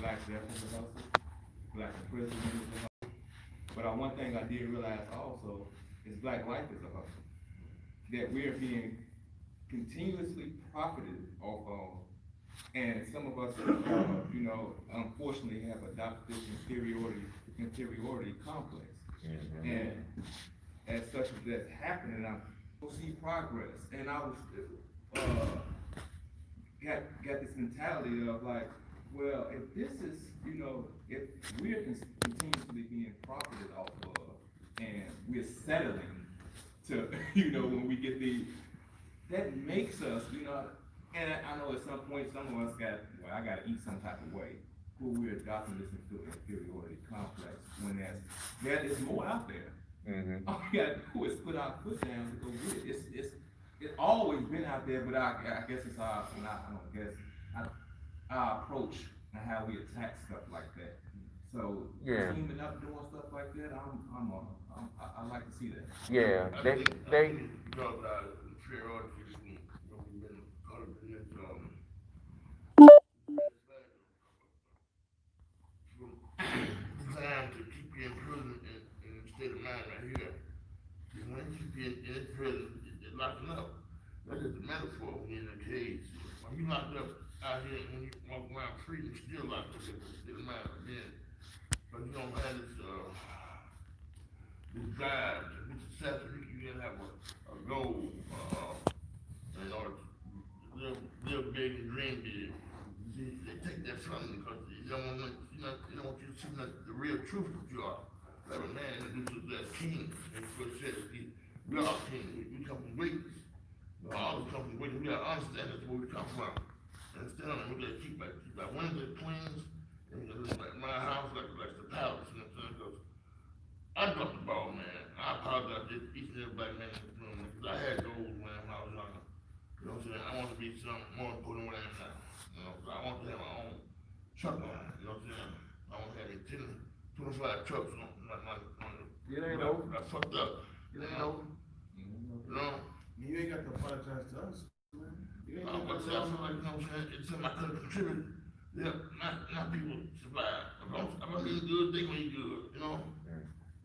black death is a hustle, black imprisonment is a hustle. But one thing I did realize also is black life is a hustle. That we are being continuously profited off of, and some of us, unfortunately have adopted this inferiority complex. Mm-hmm. And as such as that's happening, I don't see progress. And I was got this mentality of like, well, if this is, if we're continuously being profited off of, and we're settling to, when we get that makes us, and I know at some point some of us I gotta eat some type of way, where we're adopting this inferiority complex, when there is more out there. Mm-hmm. All we gotta do is put our foot down to go get it. It's always been out there, but I guess it's our approach and how we attack stuff like that. So teaming up doing stuff like that, I like to see that. Yeah, they because inferiority is been caught up in this designed to keep you in prison in the state of mind right here. And when you get in prison, they're locking up. That's just a metaphor when you're in a cage. When you locked up out here, when you walk around free, you're still locked up in the state of mind again. But you don't have this drive to be successful. You didn't have a goal in order to live big and dream big. They take that from you because they don't want you to see the real truth that you are. Like a man introduces that king, and what it says, we are king. We come from greatness. All of us come from greatness. We gotta understand that's where we come from. Understand that we gotta keep like winds and queens, and like my house, like the palace, you know what I'm saying? Because I dropped the ball, man. I apologize to each and every black man in this room because I had goals, man, when I was younger. You know what I'm saying? I want to be something more important than what I am now. I want to have my own truck line, you know what I'm saying? I want to have 25 trucks on I fucked up. You know? You ain't got to apologize to us, man. I feel like, you know what I'm saying? It's something I could have contributed. Yeah, not people survive. If I'm eating good, they gonna eat good, you know?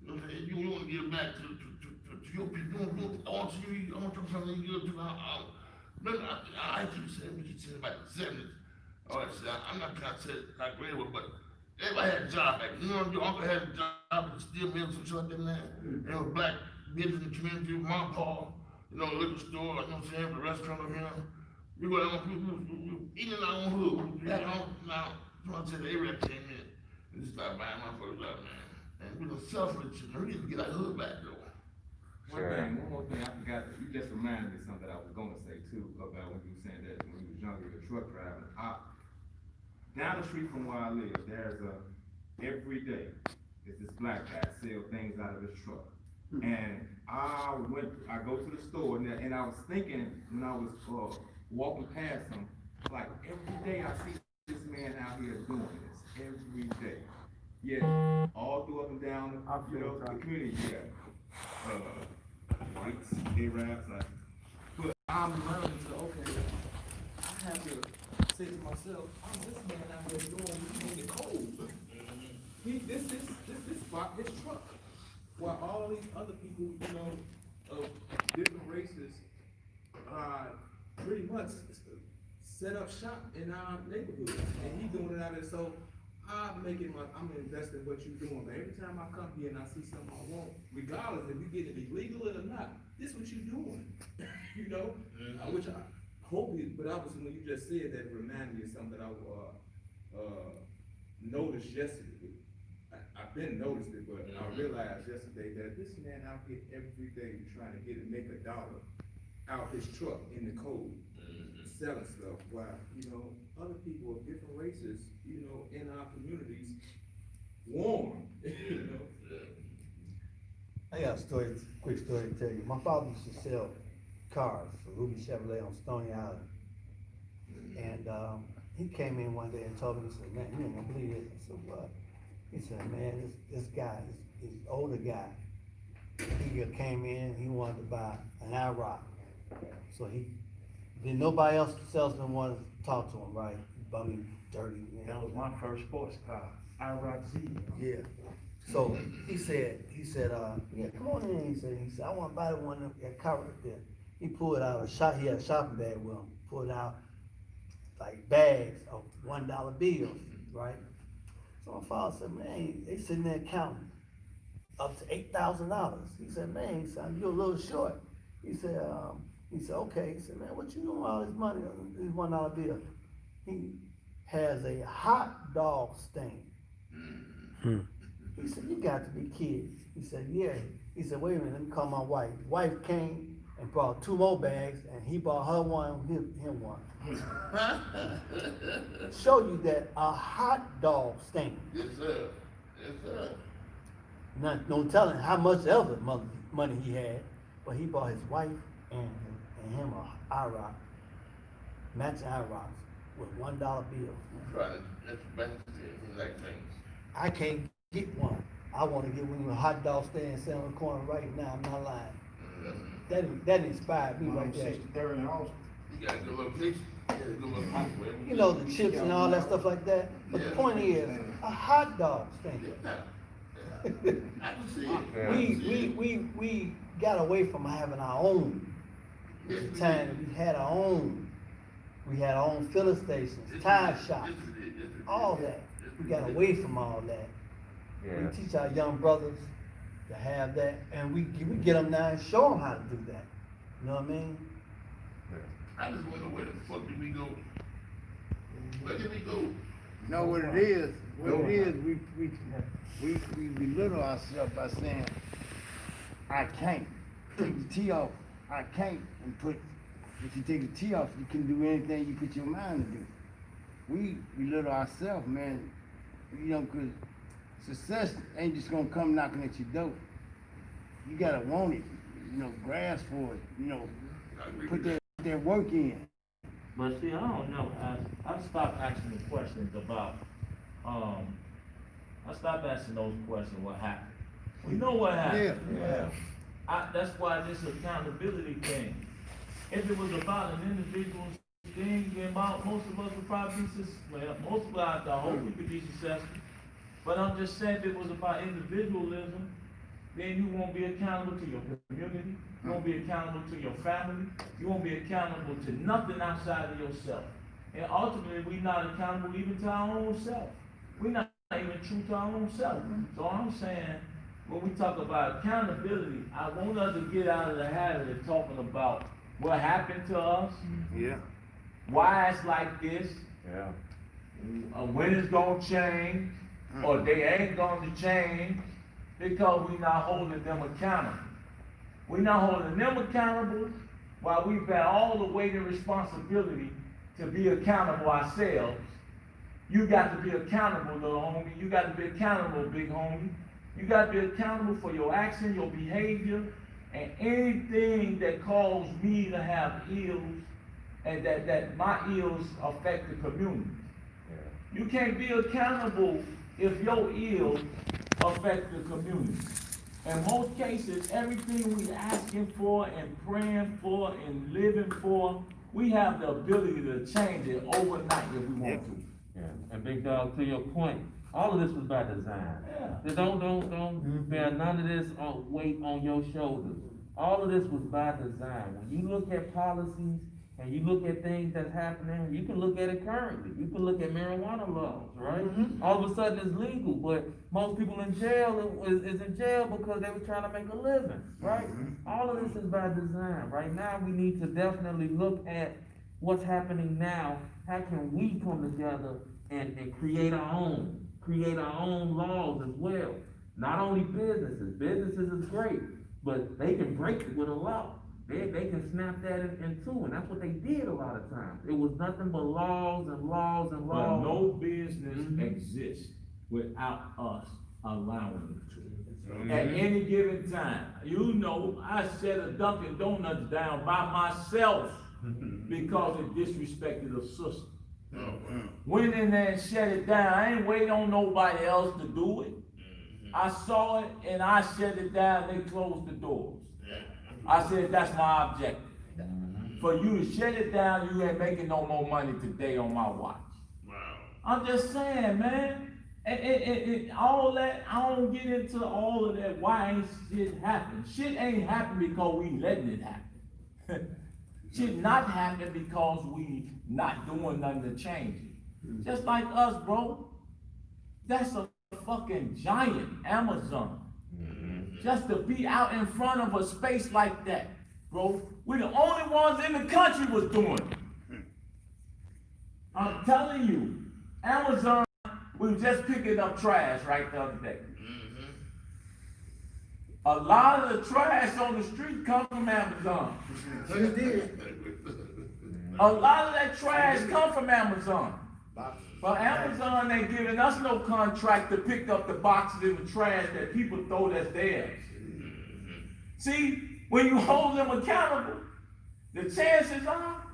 You know what I'm saying? You want to give back to your people. I want your family to eat good too. I keep saying about the 70s. All right, so I'm not trying to say it like great, but everybody had a job back. You know, your uncle had a job at the steel mill, some shit like that, man. There was black business in the community, Mom Paul, liquor store, like, you know what I'm saying, the restaurant over here. We were eating in our own hood. We had our own, now, I said the Arab came in and just started buying my folks up, man. And we were suffering shit, man. We need to get our hood back, though. One more thing I forgot, you just reminded me of something that I was gonna say too, about when you were saying that when you was younger, you were truck driving. Down the street from where I live, there's every day, there's this black guy sell things out of his truck. And I go to the store and I was thinking when I was walking past him, like every day I see this man out here doing this, every day. Yeah, all through up and down the community, whites, Arabs, but I'm learning to, okay, I have to say to myself, this man out here doing this in the cold. This spot, his truck. While all these other people, of different races, pretty much set up shop in our neighborhood. And he's doing it out there, so I'm investing what you're doing. But every time I come here and I see something I want, regardless if you get it illegal or not, this is what you're doing. Which I hope but obviously when you just said that, it reminded me of something that I noticed yesterday. I've been noticed it, but I realized yesterday that this man out here every day trying to make $1 out his truck in the cold, selling stuff, while, other people of different races, in our communities, warm, I got a quick story to tell you. My father used to sell cars for Ruby Chevrolet on Stony Island. And he came in one day and told me, he said, man, you ain't gonna believe this. I said, what? He said, man, this guy, this older guy, he came in, he wanted to buy an IROC. So nobody else salesman wanted to talk to him, right? I mean, dirty. You know? That was my first sports car, IROC Z. Yeah. So he said, yeah, come on in. He said, I want to buy the one that car right there. He pulled out he had a shopping bag with him. Pulled out like bags of $1 bills, right? So my father said, man, they sitting there counting up to $8,000. He said, man, son, you're a little short. He said, okay. He said, man, what you doing with all this money, these $1 bills? He has a hot dog stand. He said, you got to be kidding. He said, yeah. He said, wait a minute, let me call my wife. Wife came and brought 2 more bags, and he bought her one, him one. Show you that a hot dog stand. Yes, sir. Yes, sir. No telling how much other money he had, but he bought his wife and him a IROC, matching IROCs with $1 bills. Right, that's expensive, like things. I can't get one. I want to get one with a hot dog stand sitting on the corner right now. I'm not lying. That inspired me right there. 63rd and Austin. You got a good little picture, you got a good little picture. You know, the chips and all that stuff like that. But the point is, a hot dog stand. Yeah. I can see it. We got away from having our own. At the time that we had our own. We had our own filling stations, tire shops, all that. We got away from all that. Yeah. We teach our young brothers to have that, and we get them now and show them how to do that. You know what I mean? I just wonder where the fuck did we go? Where did we go? Know what it is? We belittle ourselves by saying, I can't. Take the T off, I can't, and if you take the T off, you can do anything you put your mind to do. We belittle ourselves, man, you know, cause success ain't just gonna come knocking at your door. You gotta want it, you know, grasp for it, you know, put that work in. But see, I don't know, I stopped asking the questions about, I stopped asking those questions, what happened? We know what happened. Yeah. That's why this accountability thing, if it was about an individual thing, then most of us would probably be most of us, I hope we could be successful. But I'm just saying, if it was about individualism, then you won't be accountable to your community, you won't be accountable to your family, you won't be accountable to nothing outside of yourself. And ultimately, we're not accountable even to our own self. We're not even true to our own self. So I'm saying, when we talk about accountability, I want us to get out of the habit of talking about what happened to us, Yeah. why it's like this, Yeah. when it's gonna change, or they ain't gonna change, because we're not holding them accountable. We're not holding them accountable while we've got all the weight and responsibility to be accountable ourselves. You got to be accountable, little homie. You got to be accountable, big homie. You got to be accountable for your action, your behavior, and anything that caused me to have ills, and that my ills affect the community. You can't be accountable if your ills affect the community. In most cases, everything we asking for and praying for and living for, we have the ability to change it overnight if we want to. Yeah. And big dog, to your point, all of this was by design. Yeah. So don't bear none of this weight on your shoulders. All of this was by design. When you look at policies and you look at things that's happening, you can look at it currently. You can look at marijuana laws, right? All of a sudden it's legal, but most people in jail is in jail because they were trying to make a living, right? All of this is by design. Right now, we need to definitely look at what's happening now. How can we come together and create our own laws as well? Not only businesses is great, but they can break it with a law. They can snap that in two, and that's what they did a lot of times. It was nothing but laws and laws and But laws. no business exists without us allowing it to. At any given time, you know, I set a Dunkin' Donuts down by myself because it disrespected a sister. Went in there and shut it down. I ain't waiting on nobody else to do it. I saw it and I shut it down. They closed the doors. I said, that's my objective. For you to shut it down, you ain't making no more money today on my watch. Wow. I'm just saying, man. All that, I don't get into all of that. Why ain't shit happen? Shit ain't happen because we letting it happen. Shit not happen because we not doing nothing to change it. Just like us, bro. That's a fucking giant, Amazon. Just to be out in front of a space like that, bro. We're the only ones in the country was doing it. I'm telling you, Amazon, we were just picking up trash right the other day. A lot of the trash on the street come from Amazon. A lot of that trash come from Amazon. But Amazon ain't giving us no contract to pick up the boxes and the trash that people throw that's theirs. See, when you hold them accountable, the chances are,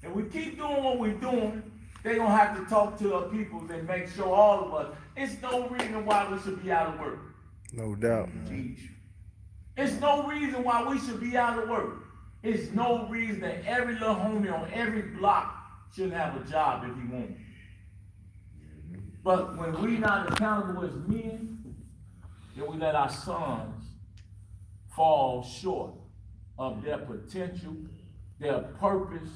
and we keep doing what we're doing, they gonna have to talk to our people and make sure all of us, it's no reason why we should be out of work. No doubt. It's no reason why we should be out of work. It's no reason that every little homie on every block shouldn't have a job if he wants. But when we not accountable as men, then we let our sons fall short of their potential, their purpose,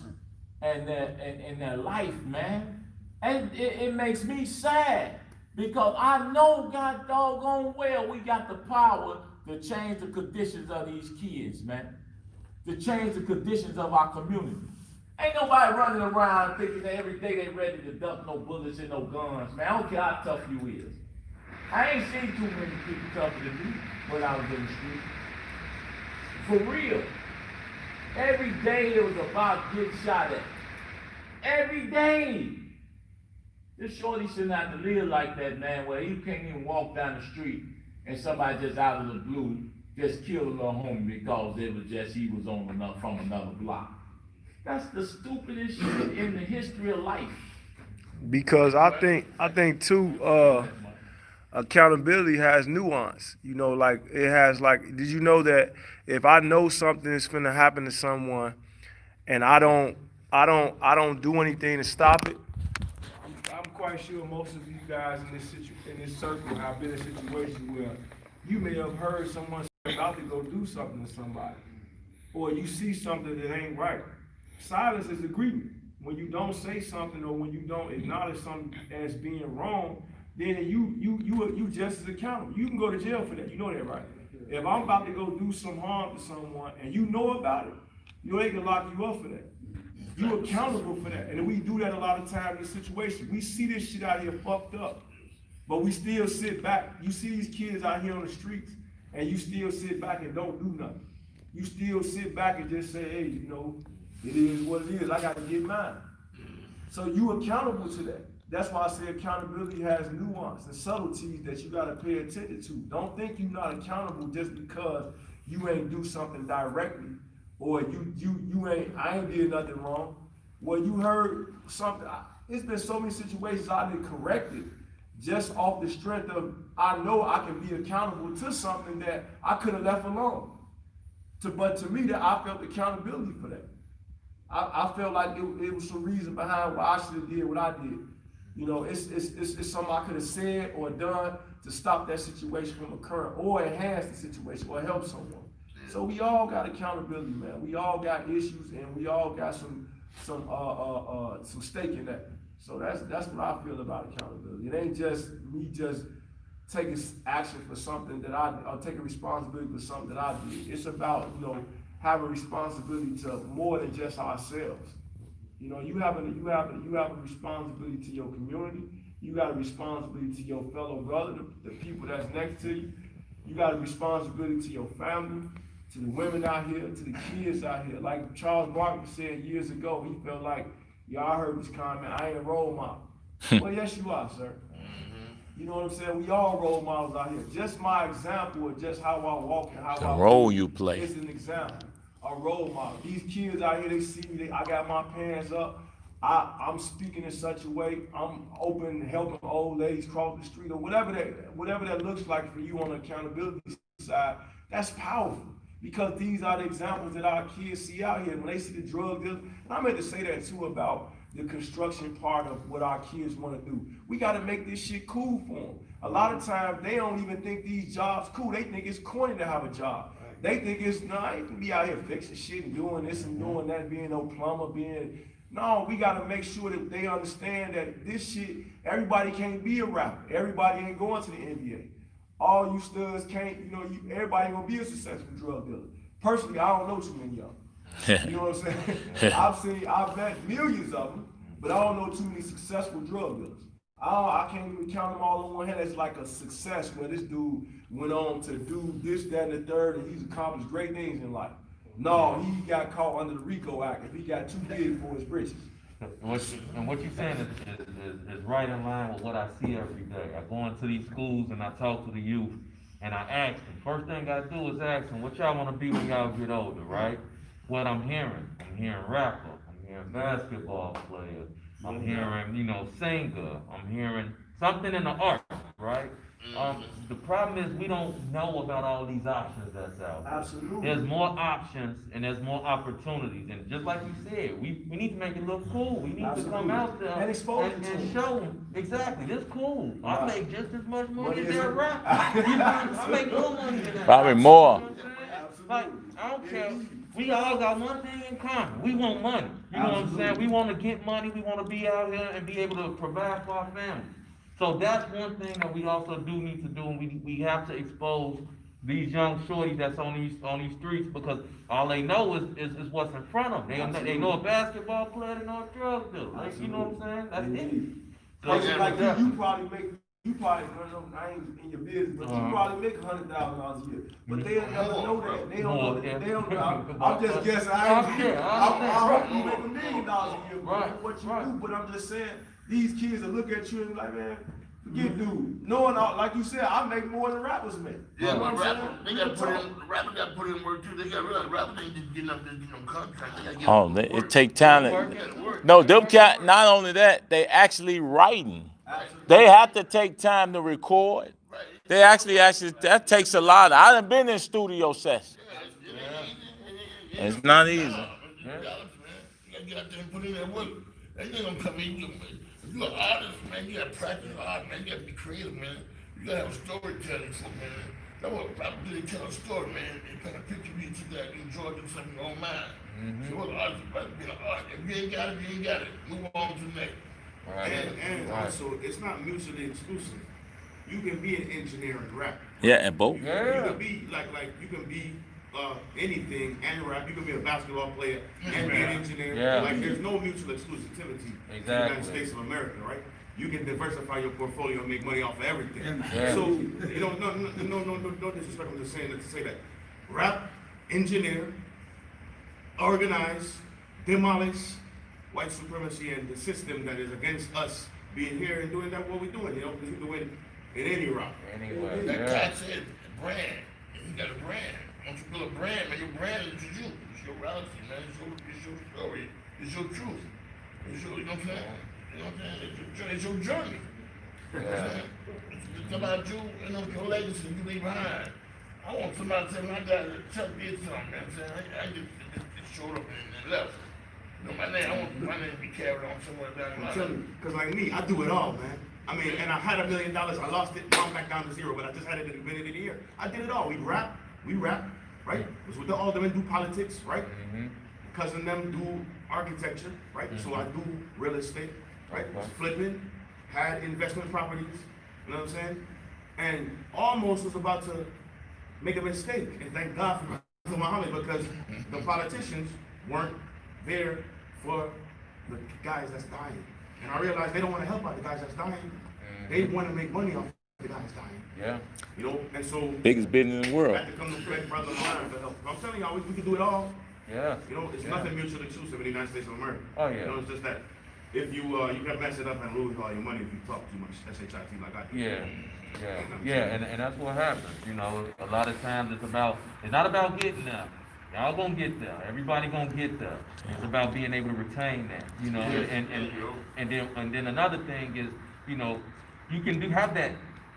and their life, man. And it makes me sad because I know God doggone well we got the power to change the conditions of these kids, man. To change the conditions of our community. Ain't nobody running around thinking that every day they ready to dump no bullets and no guns, man. I don't care how tough you is. I ain't seen too many people tougher than me when I was in the street. For real. Every day it was about getting shot at. Every day. This shorty shouldn't have to live like that, man, where you can't even walk down the street and somebody just out of the blue just killed a little homie because it was just he was on from another block. That's the stupidest shit in the history of life. Because I think too, accountability has nuance. You know, like it has like, did you know that if I know something is finna happen to someone and I don't do anything to stop it? I'm quite sure most of you guys in this circle have been in a situation where you may have heard someone about to go do something to somebody, or you see something that ain't right. Silence is agreement. When you don't say something or when you don't acknowledge something as being wrong, then you just as accountable. You can go to jail for that. You know that, right? If I'm about to go do some harm to someone and you know about it, they can lock you up for that. You accountable for that. And we do that a lot of times in situations. We see this shit out here fucked up, but we still sit back. You see these kids out here on the streets and you still sit back and don't do nothing. You still sit back and just say, hey, it is what it is. I got to get mine. So you accountable to that. That's why I say accountability has nuance and subtleties that you got to pay attention to. Don't think you're not accountable just because you ain't do something directly or I ain't did nothing wrong. Well, you heard something. It's been so many situations I've been corrected just off the strength of I know I can be accountable to something that I could have left alone. But to me, that I felt accountability for that. I felt like it was some reason behind why I should have did what I did. It's something I could have said or done to stop that situation from occurring or enhance the situation or help someone. So we all got accountability, man. We all got issues and we all got some stake in that. So that's what I feel about accountability. It ain't just me just taking action for something that I'll take a responsibility for something that I did. It's about, having responsibility to more than just ourselves. You have a responsibility to your community. You got a responsibility to your fellow brother, the people that's next to you. You got a responsibility to your family, to the women out here, to the kids out here. Like Charles Barkley said years ago, he felt like, I heard this comment, I ain't a role model. Well, yes, you are, sir. You know what I'm saying? We all role models out here. Just my example of just how I walk and how I role move you play is an example, a role model. These kids out here, they see me, I got my pants up. I'm speaking in such a way. I'm open, helping old ladies cross the street or whatever that looks like for you on the accountability side. That's powerful because these are the examples that our kids see out here. When they see the drug dealers, and I meant to say that too about the construction part of what our kids wanna do. We gotta make this shit cool for them. A lot of times, they don't even think these jobs cool, they think it's corny to have a job. They think it's, I ain't gonna be out here fixing shit and doing this and doing that, being no plumber, no, we gotta make sure that they understand that this shit, everybody can't be a rapper, everybody ain't going to the NBA. All you studs can't, everybody ain't gonna be a successful drug dealer. Personally, I don't know too many of them. You know what I'm saying? I've met millions of them, but I don't know too many successful drug dealers. I can't even count them all on one hand as like a success where this dude went on to do this, that, and the third, and he's accomplished great things in life. No, he got caught under the RICO Act if he got too big for his britches. And what you're saying is right in line with what I see every day. I go into these schools and I talk to the youth and I ask them. First thing I do is ask them, what y'all want to be when y'all get older, right? What I'm hearing rapper, I'm hearing basketball player, I'm hearing, singer, I'm hearing something in the arts, right? The problem is we don't know about all these options that's out there. Absolutely. There's more options and there's more opportunities. And just like you said, we need to make it look cool. We need to come out there And expose it to and them. show them, exactly, this cool. I Right. make just as much money What as is that it? rapper. I make more money than that. Probably more. You know what I'm saying? Like, I don't care. We all got one thing in common. We want money. You know what I'm saying? We want to get money. We want to be out here and be able to provide for our family. So that's one thing that we also do need to do, and we have to expose these young shorties that's on these streets, because all they know is what's in front of them. They know a basketball player, they know a drug dealer. Like, you know what I'm saying? That's it. Person like you probably I ain't in your business, but you probably make $100,000 a year. But they'll never know that. They don't know that. They don't know. I'm just guessing. I hope you make $1 million a year for what you do, but I'm just saying, these kids will look at you and be like, man, forget dude. Knowing all, like you said, I make more than rappers make. Yeah, You know but what I'm rapper, saying? they gotta rappers gotta put in work too. They gotta realize rappers ain't just getting up there getting them contracts. They gotta get Oh, them work. it take talent. They gotta work. No, them cat. Not only that, they actually writing. They have to take time to record. They actually that takes a lot. I done been in studio sessions. It's not easy. You gotta get out there and put in that work. They ain't gonna come in. If you're an artist, man, you gotta practice art, man. You gotta be creative, man. You gotta have a storytelling, man. That's what rappers do. They tell a story, man. They paint a picture of you that you enjoy doing something in your own mind. So what artists about to be an art? If you ain't got it, you ain't got it. Move on to the next. And also, it's not mutually exclusive. You can be an engineer and rap. Yeah, and both. You can be like you can be anything and rap. You can be a basketball player and be an engineer. Yeah. Like there's no mutual exclusivity to the United States of America, right? You can diversify your portfolio and make money off of everything. Yeah. So no disrespect. I'm just saying that to say that rap, engineer, organize, demolish white supremacy and the system that is against us being here and doing that what we're doing, because we can win in any route. Anyway, That cat said brand. You got a brand. Once you build a brand, man, your brand is you. It's your reality, man. It's your story. It's your truth. It's your, you know what I'm saying? You know what I'm saying? It's your journey. You know what I'm saying? It's about you and your legacy you leave behind. I want somebody to say, man, I got to tell me something, man. I'm saying, I just showed up and left. You know, I want my name to be carried on somewhere down the line. I'm telling you, because like me, I do it all, man. I mean, and I had $1 million, I lost it, now I'm back down to zero, but I just had it at the beginning of the year. I did it all. We rap, right? Was with the aldermen do politics, right? Cousin them do architecture, right? So I do real estate, right? Was flipping, had investment properties, you know what I'm saying? And almost was about to make a mistake, and thank God for Muhammad, because the politicians weren't there for the guys that's dying. And I realized they don't want to help out the guys that's dying. They want to make money off the guys dying. Yeah. You know, and so Biggest business in the world. I had to come to play brother of mine to help. I'm telling y'all, we can do it all. Yeah. You know, it's nothing mutually exclusive in the United States of America. Oh, yeah. You know, it's just that if you can mess it up and lose all your money if you talk too much SHIT like I do. Yeah, and that's what happens. You know, a lot of times it's not about getting there. Y'all gonna get there. Everybody gonna get there. It's about being able to retain that. You know, and then another thing is, you know, you can have that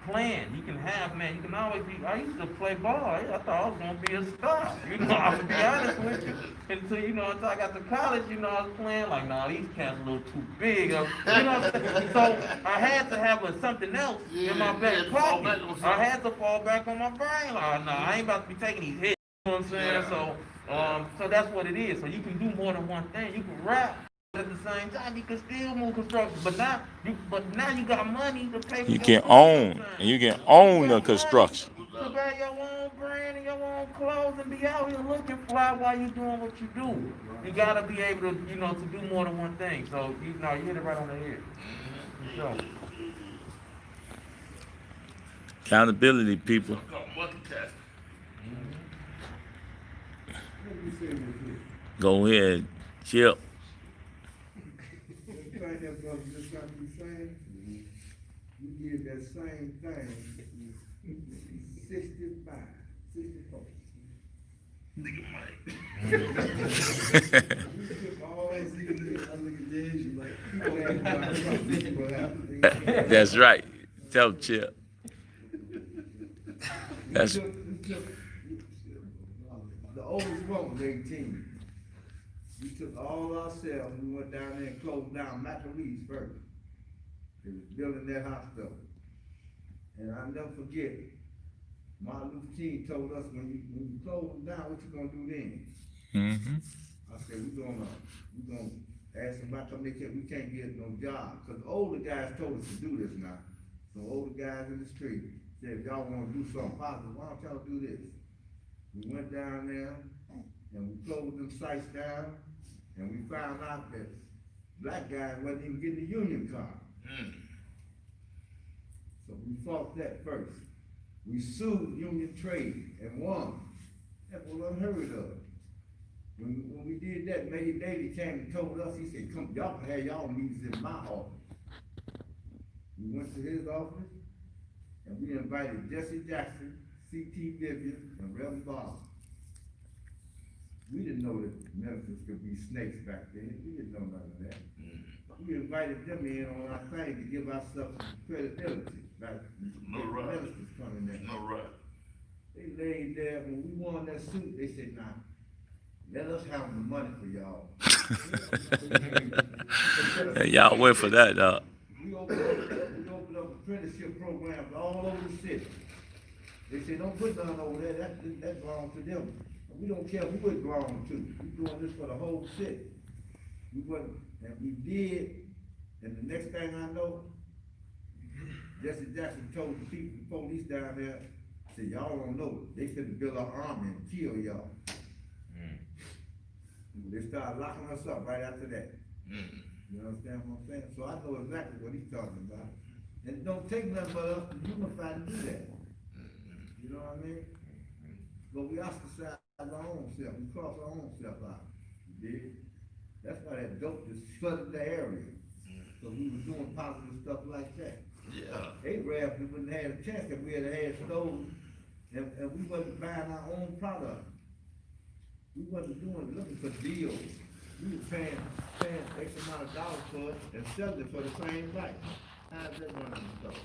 plan. You can have, man, you can always be, I used to play ball. I thought I was gonna be a star. You know, I'm gonna be honest with you. Until, you know, until I got to college, you know, I was playing like, nah, these cats a little too big. You know what I'm saying? So I had to have something else in my back pocket. I had to fall back on my brain. Like, nah, I ain't about to be taking these hits. You know what I'm saying? So that's what it is. So you can do more than one thing. You can rap. At the same time, you can still move construction, but now you got money to pay for You your can food own, sometimes. and you can own You the got construction. money to buy your own brand and your own clothes and be out here looking fly while you doing what you do. You gotta be able to, you know, to do more than one thing. So you know, you hit it right on the head. For sure. Accountability, people. Go ahead, Chip. Just like that brother just got me saying, you give that same thing, 65, 64. All that I look at this, you like, That's right. Tell Chip. That's the oldest one was 18. We took all ourselves, we went down there and closed down McAleese first. They was building that hospital. And I'll never forget, Martin Luther King told us, when you close them down, what you gonna do then? mm-hmm. I said, we gonna ask them about we can't get no job. Cause the older guys told us to do this now. So older guys in the street said, if y'all wanna do something positive, why don't y'all do this? We went down there and we closed them sites down, and we found out that black guys wasn't even getting the union card. So we fought that first. We sued union trade and won. That was unheard of. When we did that, Major Davey came and told us, he said, come, y'all can have y'all meetings in my office. We went to his office, and we invited Jesse Jackson, C.T. Vivian, and Reverend Bob. We didn't know that ministers could be snakes back then. We didn't know none of that. We invited them in on our thing to give ourselves credibility. Like, No right. ministers coming in. No right. They laid there, when we won that suit, they said, nah, let us have the money for y'all. Hey, y'all wait for that, dog. We opened up apprenticeship programs all over the city. They said, don't put none over there, that belongs to them. We don't care who it belongs to. We're doing this for the whole city. We wasn't, and we did, and the next thing I know, Jesse Jackson told the people, the police down there, said, y'all don't know, they could build an army and kill y'all. They started locking us up right after that. You understand what I'm saying? So I know exactly what he's talking about. And it don't take nothing but us to unify to do that. You know what I mean? But we ostracize our own self, we cross our own self out. You dig? That's why that dope just flooded the area. So we was doing positive stuff like that. Yeah. Arabs, we wouldn't have had a chance if we had stores and we wasn't buying our own product. We wasn't looking for deals. We were paying X amount of dollars for it and selling it for the same price. How's that running the store?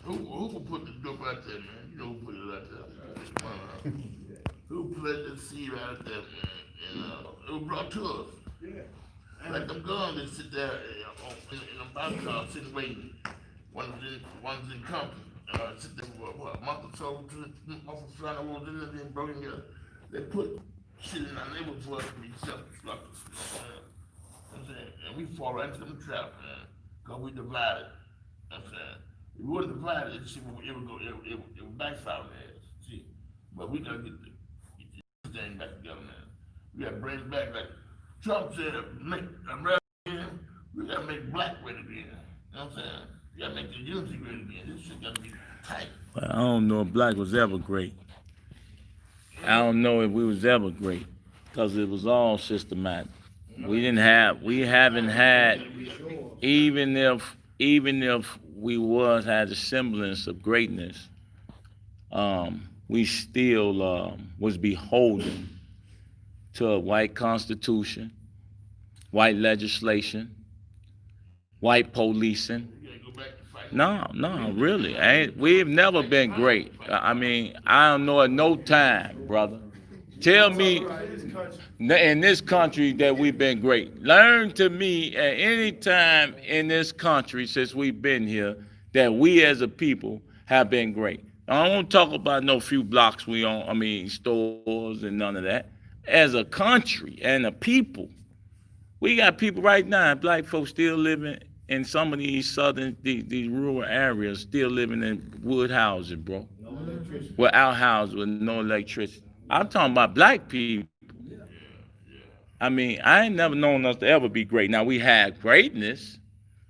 Who put the dope out there, man? You know who put it out there. Who planted the seed out there, man? And it was brought to us. Yeah. Like them guns that sit there in the box car sitting waiting. One's in company. Sit there for what, a month or so, trying to hold in there, then broken together. They put shit in our neighborhood for us to be self-destructive. I'm saying, and we fall right into them traps, man, cause we divided. I'm saying, if we wouldn't divide it, shit would backfire on the ass. See, but we gotta get this thing back together, man. We gotta bring it back like Trump said, make America again. We gotta make black great again. You know what I'm saying? We gotta make the unity great again. This shit gotta be tight. Well, I don't know if black was ever great. I don't know if we was ever great, because it was all systematic. We haven't had, even if we had a semblance of greatness, we still was beholden to a white constitution, white legislation, white policing, No, really. We've never been great. I mean, I don't know at no time, brother. Tell me in this country that we've been great. Learn to me at any time in this country since we've been here that we as a people have been great. I don't want to talk about no few blocks we own, stores and none of that. As a country and a people, we got people right now, black folks still living in some of these rural areas, still living in wood houses, bro. No electricity. With outhouses with no electricity. I'm talking about black people. I ain't never known us to ever be great. Now, we had greatness.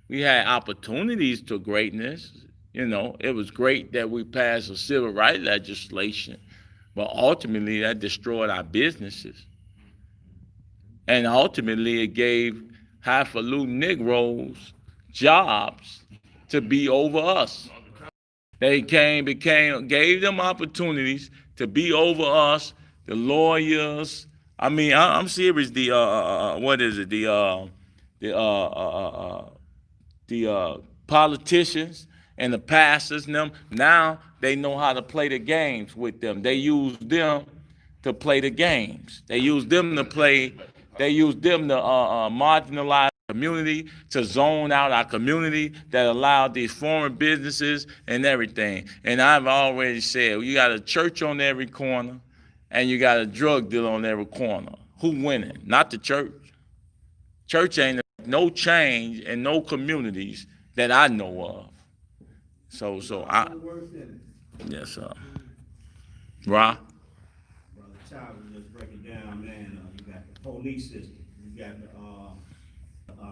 We had opportunities to greatness. It was great that we passed a civil rights legislation, but ultimately that destroyed our businesses. And ultimately it gave highfalutin Negroes jobs to be over us. They gave them opportunities to be over us, the lawyers. I'm serious. What is it? The politicians and the pastors. Them now they know how to play the games with them. They use them to play the games. They use them to marginalize community, to zone out our community, that allowed these foreign businesses and everything. And I've already said, you got a church on every corner and you got a drug dealer on every corner. Who winning? Not the church. Church ain't no change in no communities that I know of. Yes, sir. Ra? Brother Child was just breaking down, man, you got the police system, you got the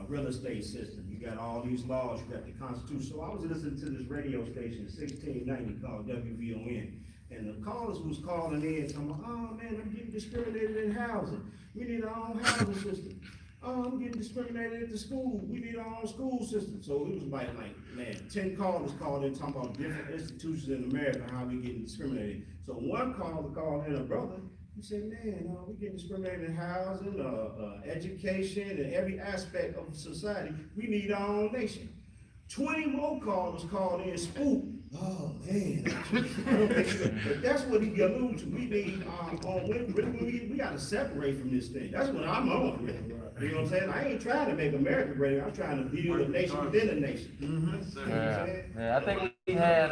real estate system, you got all these laws, you got the Constitution. So I was listening to this radio station, 1690, called WVON, and the callers was calling in, talking about, oh man, I'm getting discriminated in housing. We need our own housing system. Oh, I'm getting discriminated at the school. We need our own school system. So it was like, man, 10 callers called in talking about different institutions in America, how we getting discriminated. So one caller called in a brother. He said, man, we getting discriminated in housing, education, and every aspect of society. We need our own nation. 20 more callers called in spooked. Oh man, but that's what he alluded to. We need we gotta separate from this thing. That's what I'm on with. You know what I'm saying? I ain't trying to make America great. I'm trying to build a nation within a nation. Yeah, I think we had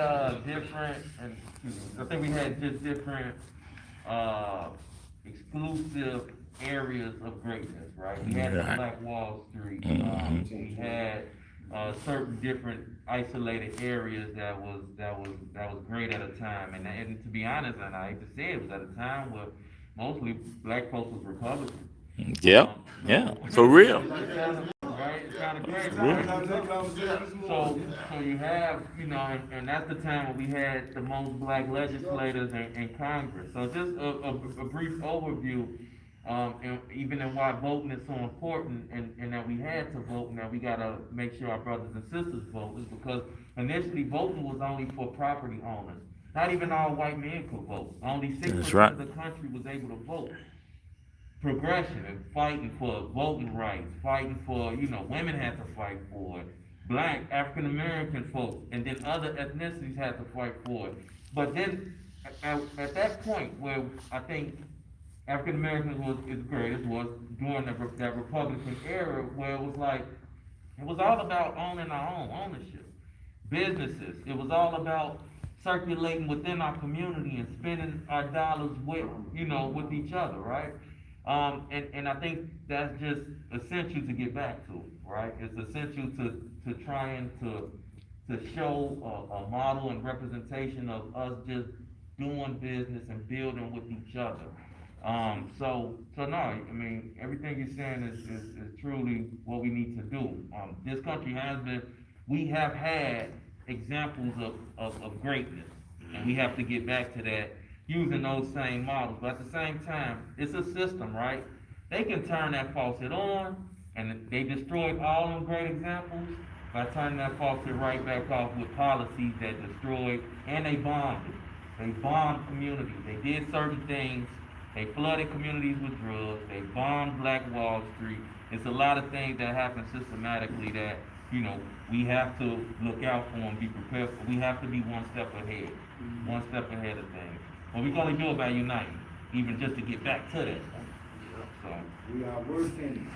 just different exclusive areas of greatness, right? We had the Black Wall Street. We had certain different isolated areas that was great at a time, and to be honest, and I hate to say it was at a time where mostly black folks was Republican. Yeah, for real. Right, it's kind of great. Right? So you have, and that's the time when we had the most black legislators in Congress. So just a brief overview. And even in why voting is so important, and that we had to vote, and that we gotta make sure our brothers and sisters vote, is because initially voting was only for property owners. Not even all white men could vote. Only 6% of the country was able to vote. Progression and fighting for voting rights, fighting for, women had to fight for it. Black, African American folks, and then other ethnicities had to fight for it. But then at that point where I think African Americans was during that Republican era, where it was all about owning our own ownership. Businesses, it was all about circulating within our community and spending our dollars with each other, right? And I think that's just essential to get back to, right? It's essential to trying to show a model and representation of us just doing business and building with each other. So no, everything you're saying is truly what we need to do. This country we have had examples of greatness, and we have to get back to that using those same models. But at the same time, it's a system, right? They can turn that faucet on, and they destroyed all them great examples by turning that faucet right back off with policies that destroyed, and they bombed it. They bombed communities. They did certain things. They flooded communities with drugs. They bombed Black Wall Street. It's a lot of things that happen systematically that you know, we have to look out for them, be prepared, we have to be one step ahead of things. But we can only do it by uniting, even just to get back to that point. So, We are working.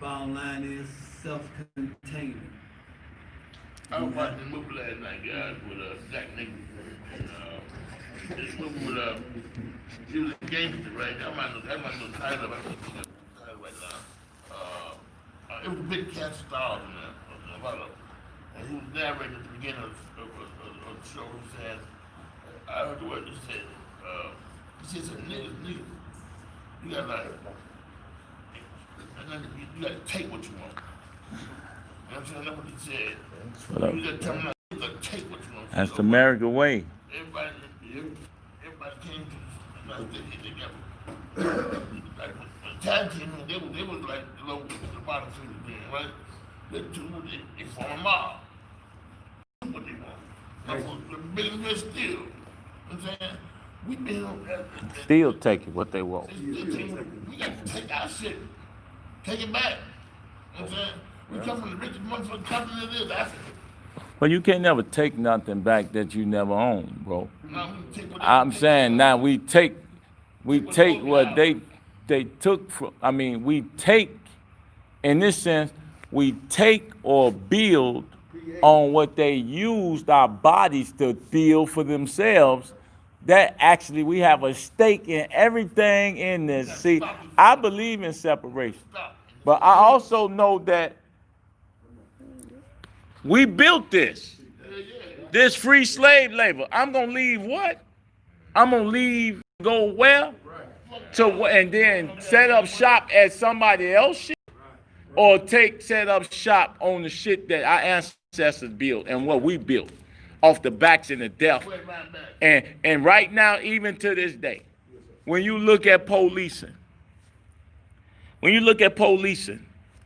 Bottom line is self-contained. I was watching the movie last night, guys, with Jack Nicholson, and this movie with he was a gangster, right? That might know the title of it. Right now. It was a big cast of stars in there, a lot of, and he was narrating at the beginning of the show. He said, I heard the word he said. He said, niggas, you gotta you gotta take what you want. You know what I'm saying? That's what he said. You gotta tell them you gotta take what you want. That's the American way. Everybody came to the United States together. Like when the tag team, they was like the bottom feeders then, right? The two, they form a mob. What they want. That's what the business still. You know what I'm saying? We been on that. Still taking what they want. We got to take our shit. Take it back. You know what I'm saying? We come from the richest motherfucking country that is Africa. Well, you can't never take nothing back that you never owned, bro. Now we take what I'm they saying now we take what what they took from. I mean, we take, in this sense, we take or build on what they used our bodies to build for themselves. That actually we have a stake in everything in this. See, I believe in separation, but I also know that we built this free slave labor. I'm gonna leave what? I'm gonna leave, go where? To and then set up shop at somebody else's shit, or set up shop on the shit that our ancestors built and what we built off the backs and the death. And right now, even to this day, when you look at policing,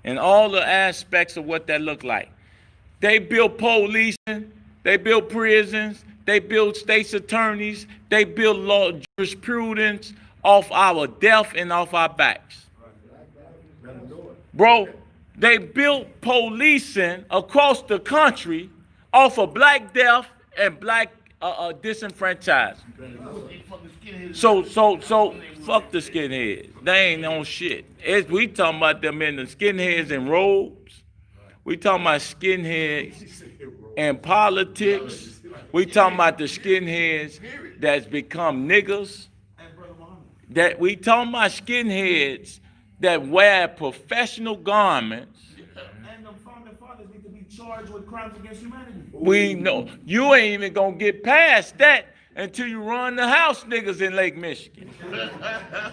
and all the aspects of what that look like, they built policing, they built prisons, they built state's attorneys, they built law jurisprudence off our death and off our backs. Bro, they built policing across the country off of black death and black disenfranchised. So fuck the skinheads. They ain't on shit. We talking about them in the skinheads in robes. We talking about skinheads in politics. We talking about the skinheads that's become niggas. That we talking about skinheads that wear professional garments. And the founding fathers need to be charged with crimes against humanity. We know you ain't even gonna get past that until you run the house niggas in Lake Michigan.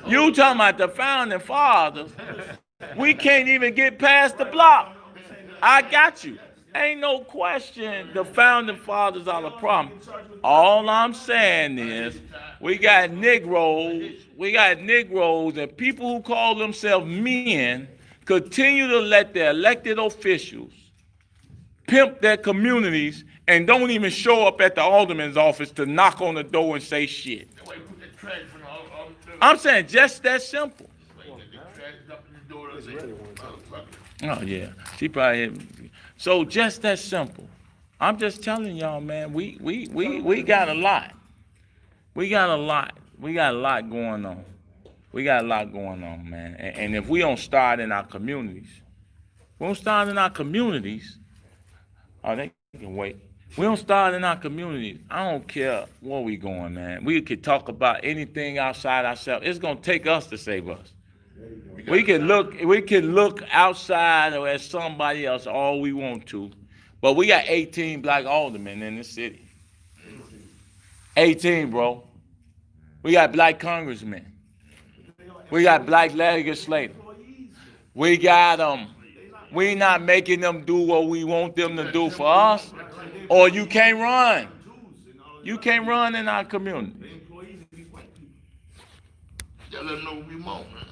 You talking about the founding fathers. We can't even get past the block. I got you. Ain't no question the founding fathers are the problem. All I'm saying is we got Negroes and people who call themselves men continue to let their elected officials pimp their communities and don't even show up at the alderman's office to knock on the door and say shit. I'm saying just that simple. Oh yeah, she probably. So just that simple. I'm just telling y'all, man. We got a lot. We got a lot going on. We got a lot going on, man. And if we don't start in our communities, oh, they can wait. We don't start in our communities. I don't care where we going, man. We could talk about anything outside ourselves. It's gonna take us to save us. We can look outside or at somebody else all we want to, but we got 18 black aldermen in this city. 18, bro. We got black congressmen. We got black legislators. We got them. We not making them do what we want them to do for us, or you can't run. You can't run in our community. Yeah, let them know what we want, man.